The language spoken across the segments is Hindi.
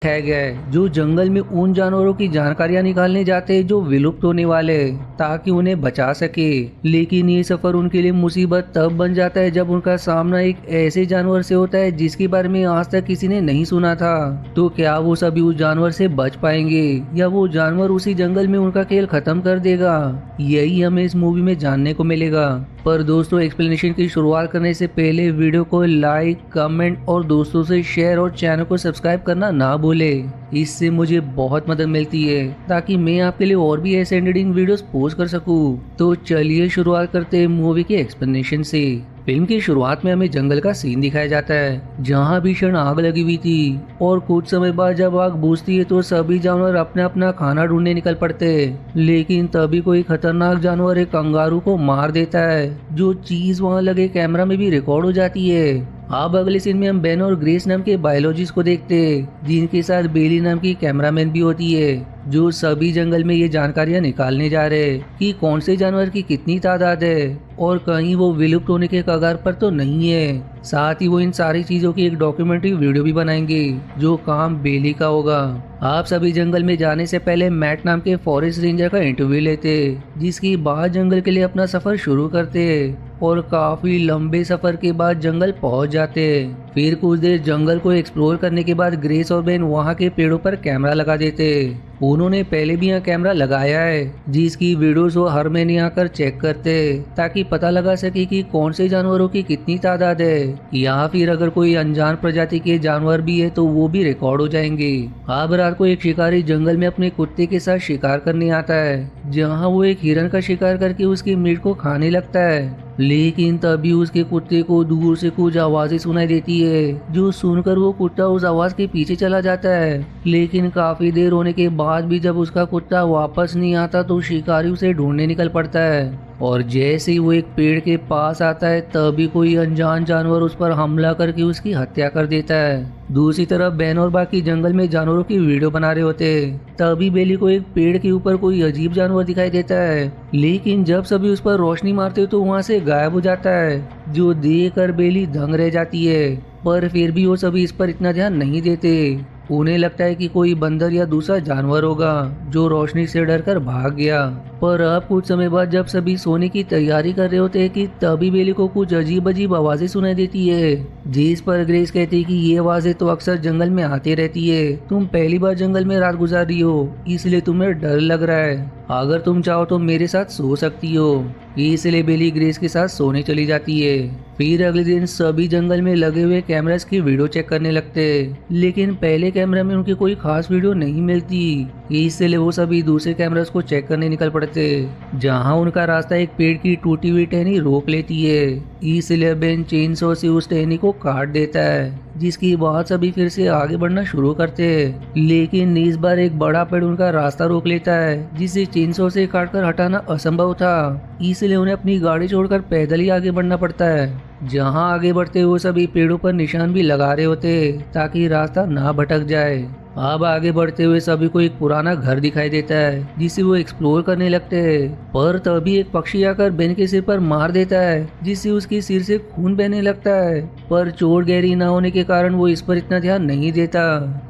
है गया है जो जंगल में उन जानवरों की जानकारियां निकालने जाते हैं जो विलुप्त होने वाले हैं, ताकि उन्हें बचा सके। लेकिन ये सफर उनके लिए मुसीबत तब बन जाता है जब उनका सामना एक ऐसे जानवर से होता है जिसके बारे में आज तक किसी ने नहीं सुना था। तो क्या वो सभी उस जानवर से बच पाएंगे या वो जानवर उसी जंगल में उनका खेल खत्म कर देगा? यही हमें इस मूवी में जानने को मिलेगा। पर दोस्तों, एक्सप्लेनेशन की शुरुआत करने से पहले वीडियो को लाइक, कमेंट और दोस्तों से शेयर और चैनल को सब्सक्राइब करना ना भूले। इससे मुझे बहुत मदद मिलती है ताकि मैं आपके लिए और भी ऐसे एडिटिंग वीडियोस पोस्ट कर सकूं। तो चलिए शुरुआत करते हैं मूवी के एक्सप्लेनेशन से। फिल्म की शुरुआत में हमें जंगल का सीन दिखाया जाता है जहां भीषण आग लगी हुई थी और कुछ समय बाद जब आग बुझती है तो सभी जानवर अपना अपना खाना ढूंढने निकल पड़ते हैं। लेकिन तभी कोई खतरनाक जानवर एक कंगारू को मार देता है, जो चीज वहां लगे कैमरा में भी रिकॉर्ड हो जाती है। अब अगले सीन में हम बेन और ग्रेस नाम के बायोलॉजिस्ट को देखते हैं, जिनके साथ बेली नाम की कैमरामैन भी होती है, जो सभी जंगल में ये जानकारियां निकालने जा रहे हैं कि कौन से जानवर की कितनी तादाद है और कहीं वो विलुप्त होने के कगार पर तो नहीं है। साथ ही वो इन सारी चीजों की एक डॉक्यूमेंट्री वीडियो भी बनाएंगे, जो काम बेली का होगा। आप सभी जंगल में जाने से पहले मैट नाम के फॉरेस्ट रेंजर का इंटरव्यू लेते, जिसकी बाद जंगल के लिए अपना सफर शुरू करते और काफी लंबे सफर के बाद जंगल पहुंच जाते। फिर कुछ देर जंगल को एक्सप्लोर करने के बाद ग्रेस और बेन वहां के पेड़ों पर कैमरा लगा देते। उन्होंने पहले भी यहाँ कैमरा लगाया है, जिसकी वीडियोस वो हर महीने आकर चेक करते ताकि पता लगा सके कि कौन से जानवरों की कितनी तादाद है, या फिर अगर कोई अनजान प्रजाति के जानवर भी है तो वो भी रिकॉर्ड हो जाएंगे। अब रात को एक शिकारी जंगल में अपने कुत्ते के साथ शिकार करने आता है, जहाँ वो एक हिरन का शिकार करके उसकी मीट को खाने लगता है। लेकिन तभी उसके कुत्ते को दूर से कुछ आवाजें सुनाई देती है, जो सुनकर वो कुत्ता उस आवाज के पीछे चला जाता है। लेकिन काफी देर होने के बाद भी जब उसका कुत्ता वापस नहीं आता तो शिकारी उसे ढूंढने निकल पड़ता है। और जैसे ही वो एक पेड़ के पास आता है तभी कोई अनजान जानवर उस पर हमला करके उसकी हत्या कर देता है। दूसरी तरफ बेन और बाकी जंगल में जानवरों की वीडियो बना रहे होते, तभी बेली को एक पेड़ के ऊपर कोई अजीब जानवर दिखाई देता है। लेकिन जब सभी उस पर रोशनी मारते तो वहाँ से गायब हो जाता है, जो देख कर बेली दंग रह जाती है। पर फिर भी वो सभी इस पर इतना ध्यान नहीं देते। उन्हें लगता है कि कोई बंदर या दूसरा जानवर होगा जो रोशनी से डरकर भाग गया। पर अब कुछ समय बाद जब सभी सोने की तैयारी कर रहे होते हैं कि तभी बेली को कुछ अजीब अजीब आवाजें सुनाई देती है, जिस पर ग्रेस कहती है कि ये आवाजें तो अक्सर जंगल में आती रहती है, तुम पहली बार जंगल में रात गुजार रही हो इसलिए तुम्हें डर लग रहा है, अगर तुम चाहो तो मेरे साथ सो सकती हो। इसलिए बेली ग्रेस के साथ सोने चली जाती है। फिर अगले दिन सभी जंगल में लगे हुए कैमरास की वीडियो चेक करने लगते, लेकिन पहले कैमरा में उनकी कोई खास वीडियो नहीं मिलती। इसलिए वो सभी दूसरे कैमरास को चेक करने निकल पड़ते, जहां उनका रास्ता एक पेड़ की टूटी हुई टहनी रोक लेती है। इसलिए बेन चेनसॉ से उस टहनी को काट देता है, जिसकी बाद सभी फिर से आगे बढ़ना शुरू करते हैं। लेकिन इस बार एक बड़ा पेड़ उनका रास्ता रोक लेता है, जिसे चेनसॉ से काटकर हटाना असंभव था। इसलिए उन्हें अपनी गाड़ी छोड़कर पैदल ही आगे बढ़ना पड़ता है। जहां आगे बढ़ते वो सभी पेड़ों पर निशान भी लगा रहे होते ताकि रास्ता ना भटक जाए। अब आगे बढ़ते हुए सभी को एक पुराना घर दिखाई देता है, जिसे वो एक्सप्लोर करने लगते हैं। पर तभी एक पक्षी आकर बेन के सिर पर मार देता है, जिससे उसके सिर से खून बहने लगता है। पर चोट गहरी न होने के कारण वो इस पर इतना ध्यान नहीं देता,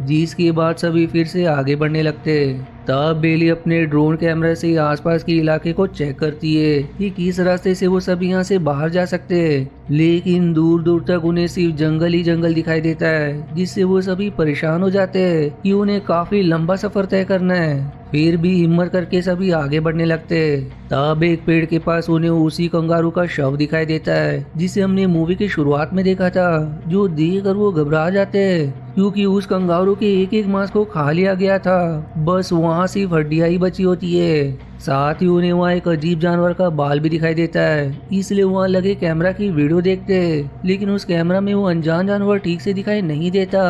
जिसके बाद सभी फिर से आगे बढ़ने लगते। तब बेली अपने ड्रोन कैमरे से आसपास के इलाके को चेक करती है कि किस रास्ते से वो सब यहाँ से बाहर जा सकते हैं। लेकिन दूर दूर तक उन्हें सिर्फ जंगल ही जंगल दिखाई देता है, जिससे वो सभी परेशान हो जाते हैं कि उन्हें काफी लंबा सफर तय करना है। फिर भी हिम्मत करके सभी आगे बढ़ने लगते। तब एक पेड़ के पास उन्हें उसी कंगारू का शव दिखाई देता है, जिसे हमने मूवी की शुरुआत में देखा था, जो देखकर वो घबरा जाते हैं, क्योंकि उस कंगारू के एक एक मांस को खा लिया गया था। बस वहाँ सिर्फ हड्डियां ही बची होती है। साथ ही उन्हें वहाँ एक अजीब जानवर का बाल भी दिखाई देता है, इसलिए वहाँ लगे कैमरा की वीडियो देखते, लेकिन उस कैमरा में वो अनजान जानवर ठीक से दिखाई नहीं देता,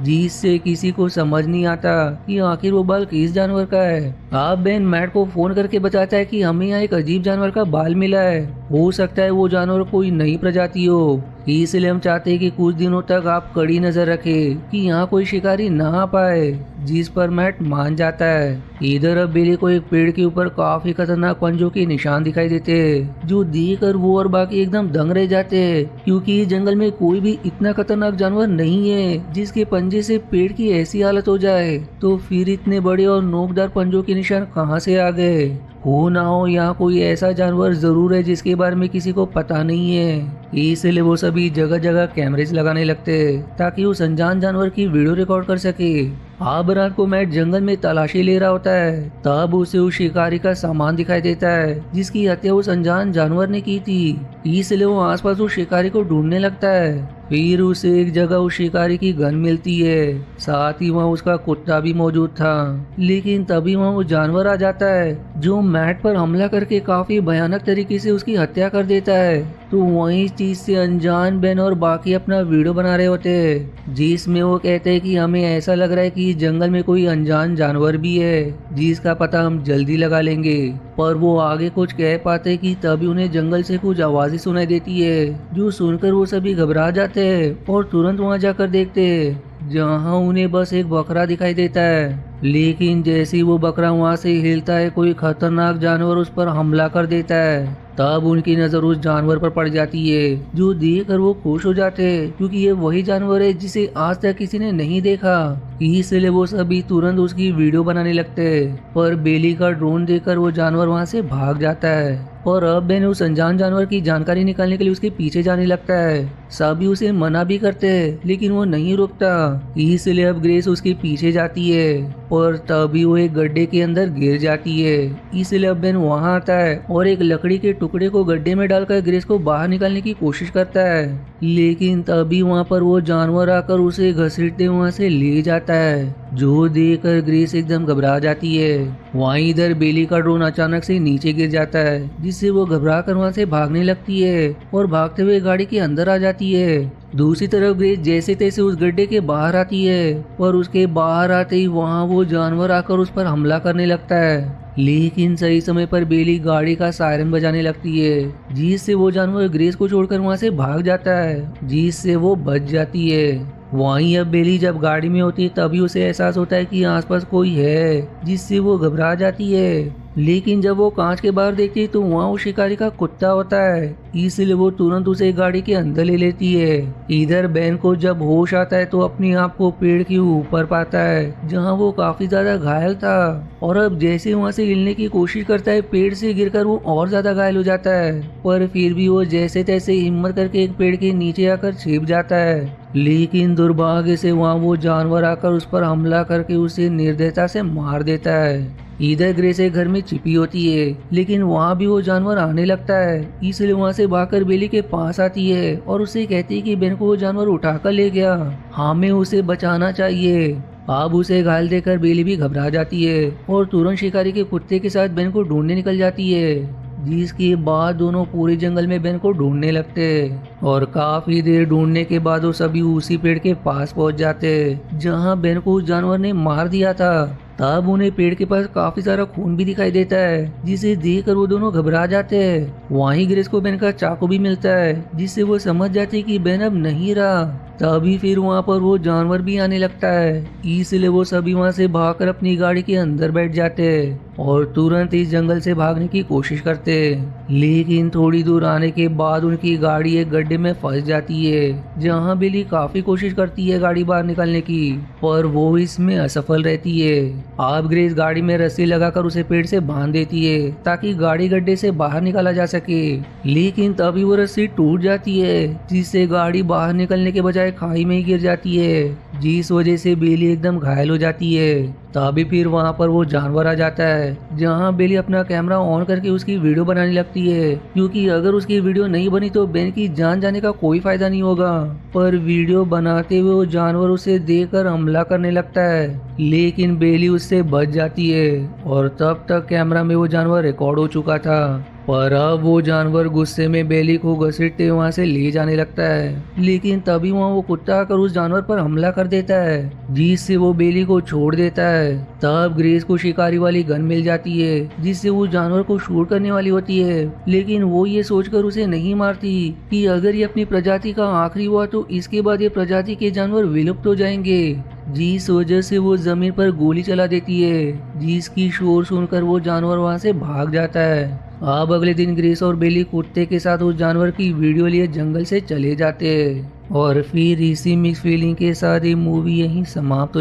जिससे किसी को समझ नहीं आता कि आखिर वो बाल किस जानवर का है। अब बेन मैट को फोन करके बताता है कि हमें यहाँ एक अजीब जानवर का बाल मिला है, हो सकता है वो जानवर कोई नई प्रजाति हो, इसलिए हम चाहते हैं कि कुछ दिनों तक आप कड़ी नजर रखें कि यहाँ कोई शिकारी ना आ पाए। जिस पर मैट मान जाता है। इधर अब बिली को एक पेड़ के ऊपर काफी खतरनाक पंजों के निशान दिखाई देते हैं, जो देखकर वो और बाकी एकदम दंग रह जाते हैं, क्योंकि इस जंगल में कोई भी इतना खतरनाक जानवर नहीं है जिसके पंजे से पेड़ की ऐसी हालत हो जाए। तो फिर इतने बड़े और नोकदार पंजों के निशान कहाँ से आ गए? हो ना हो यहाँ कोई ऐसा जानवर जरूर है जिसके बारे में किसी को पता नहीं है। इसलिए वो सभी जगह जगह कैमरेज लगाने लगते ताकि उस अनजान जानवर की वीडियो रिकॉर्ड कर सके। अब रात को मैट जंगल में तलाशी ले रहा होता है, तब उसे उस शिकारी का सामान दिखाई देता है जिसकी हत्या उस अनजान जानवर ने की थी। इसलिए वो आसपास उस शिकारी को ढूंढने लगता है। फिर उसे एक जगह उस शिकारी की गन मिलती है, साथ ही वहाँ उसका कुत्ता भी मौजूद था। लेकिन तभी वहाँ वो जानवर आ जाता है जो मैट पर हमला करके काफी भयानक तरीके से उसकी हत्या कर देता है। तो वही चीज से अनजान बेन और बाकी अपना वीडियो बना रहे होते हैं, जिसमें वो कहते हैं कि हमें ऐसा लग रहा है कि जंगल में कोई अनजान जानवर भी है जिसका पता हम जल्दी लगा लेंगे। पर वो आगे कुछ कह पाते कि तभी उन्हें जंगल से कुछ आवाजें सुनाई देती है, जो सुनकर वो सभी घबरा जाते हैं और तुरंत वहां जाकर देखते हैं, जहां उन्हें बस एक बकरा दिखाई देता है। लेकिन जैसे ही वो बकरा वहां से हिलता है, कोई खतरनाक जानवर उस पर हमला कर देता है। तब उनकी नजर उस जानवर पर पड़ जाती है, जो देखकर वो खुश हो जाते हैं, क्योंकि ये वही जानवर है जिसे आज तक किसी ने नहीं देखा। इसलिए वो सभी तुरंत उसकी वीडियो बनाने लगते हैं। पर बेली का ड्रोन देखकर वो जानवर वहां से भाग जाता है और अब बेन उस अनजान जानवर की जानकारी निकालने के लिए उसके पीछे जाने लगता है। सभी उसे मना भी करते हैं, लेकिन वो नहीं रुकता। इसलिए अब ग्रेस उसके पीछे जाती है, पर तभी वो एक गड्ढे के अंदर गिर जाती है। इसलिए अब बेन वहां आता है और एक लकड़ी के टुकड़े को गड्ढे में डालकर ग्रेस को बाहर निकालने की कोशिश करता है। लेकिन तभी वहां पर वो जानवर आकर उसे घसीटते वहां से ले जाता है, जो देखकर ग्रेस एकदम घबरा जाती है। वहीं इधर बेली का ड्रोन अचानक से नीचे गिर जाता है, जिससे वो घबरा कर वहां से भागने लगती है और भागते हुए गाड़ी के अंदर आ जाती है। दूसरी तरफ ग्रेस जैसे तैसे उस गड्ढे के बाहर आती है, पर उसके बाहर आते ही वहां वो जानवर आकर उस पर हमला करने लगता है। लेकिन सही समय पर बेली गाड़ी का सायरन बजाने लगती है, जिससे वो जानवर ग्रेस को छोड़कर वहां से भाग जाता है, जिससे वो बच जाती है। वहीं अब बेली जब गाड़ी में होती है, तभी उसे एहसास होता है कि आसपास कोई है, जिससे वो घबरा जाती है। लेकिन जब वो कांच के बाहर देखती है तो वहाँ वो शिकारी का कुत्ता होता है, इसलिए वो तुरंत उसे गाड़ी के अंदर ले लेती है। इधर बेन को जब होश आता है तो अपने आप को पेड़ के ऊपर पाता है, जहाँ वो काफी ज्यादा घायल था। और अब जैसे वहाँ से हिलने की कोशिश करता है, पेड़ से गिरकर वो और ज्यादा घायल हो जाता है। पर फिर भी वो जैसे तैसे हिम्मत करके एक पेड़ के नीचे आकर छिप जाता है। लेकिन दुर्भाग्य से वहाँ वो जानवर आकर उस पर हमला करके उसे निर्दयता से मार देता है। इधर ग्रेस एक घर में छिपी होती है, लेकिन वहाँ भी वो जानवर आने लगता है, इसलिए वहाँ से भागकर बेली के पास आती है और उसे कहती है कि बेन को वो जानवर उठाकर ले गया, हमें उसे बचाना चाहिए। अब उसे घायल देखकर बेली भी घबरा जाती है और तुरंत शिकारी के कुत्ते के साथ बेन को ढूंढने निकल जाती है। जिसके बाद दोनों पूरे जंगल में बेन को ढूंढने लगते हैं और काफी देर ढूंढने के बाद वो सभी उसी पेड़ के पास पहुंच जाते हैं, जहां बेन को उस जानवर ने मार दिया था। तब उन्हें पेड़ के पास काफी सारा खून भी दिखाई देता है, जिसे देखकर वो दोनों घबरा जाते हैं। वहीं ग्रेस को बेन का चाकू भी मिलता है, जिससे वो समझ जाती है कि बेन अब नहीं रहा। तभी फिर वहाँ पर वो जानवर भी आने लगता है, इसलिए वो सभी वहाँ से भागकर अपनी गाड़ी के अंदर बैठ जाते हैं और तुरंत इस जंगल से भागने की कोशिश करते हैं। लेकिन थोड़ी दूर आने के बाद उनकी गाड़ी एक गड्ढे में फंस जाती है, जहाँ बिली काफी कोशिश करती है गाड़ी बाहर निकालने की, पर वो इसमें असफल रहती है। अब ग्रेस गाड़ी में रस्सी लगाकर उसे पेड़ से बांध देती है ताकि गाड़ी गड्ढे से बाहर निकाला जा सके। लेकिन तभी वो रस्सी टूट जाती है, जिससे गाड़ी बाहर निकलने के बजाय खाई में ही गिर जाती है, जिस वजह से बेली एकदम घायल हो जाती है। तभी फिर वहाँ पर वो जानवर आ जाता है, जहाँ बेली अपना कैमरा ऑन करके उसकी वीडियो बनाने लगती है, क्योंकि अगर उसकी वीडियो नहीं बनी तो बेन की जान जाने का कोई फायदा नहीं होगा। पर वीडियो बनाते हुए वो जानवर उसे देखकर हमला करने लगता है, लेकिन बेली उससे बच जाती है और तब तक कैमरा में वो जानवर रिकॉर्ड हो चुका था। पर अब वो जानवर गुस्से में बेली को घसीटते वहां से ले जाने लगता है, लेकिन तभी वहां वो कुत्ता आकर उस जानवर पर हमला कर देता है, जिससे वो बेली को छोड़ देता है। तब ग्रेस को शिकारी वाली गन मिल जाती है, जिससे वो जानवर को शूट करने वाली होती है, लेकिन वो ये सोचकर उसे नहीं मारती कि अगर ये अपनी प्रजाति का आखिरी हुआ तो इसके बाद ये प्रजाति के जानवर विलुप्त हो जाएंगे, जिस वजह से वो जमीन पर गोली चला देती है, जिसकी शोर सुनकर वो जानवर वहां से भाग जाता है। अब अगले दिन ग्रेस और बेली कुत्ते के साथ उस जानवर की वीडियो लिए जंगल से चले जाते हैं और फिर इसी मिक्स फीलिंग के साथ ये मूवी यहीं समाप्त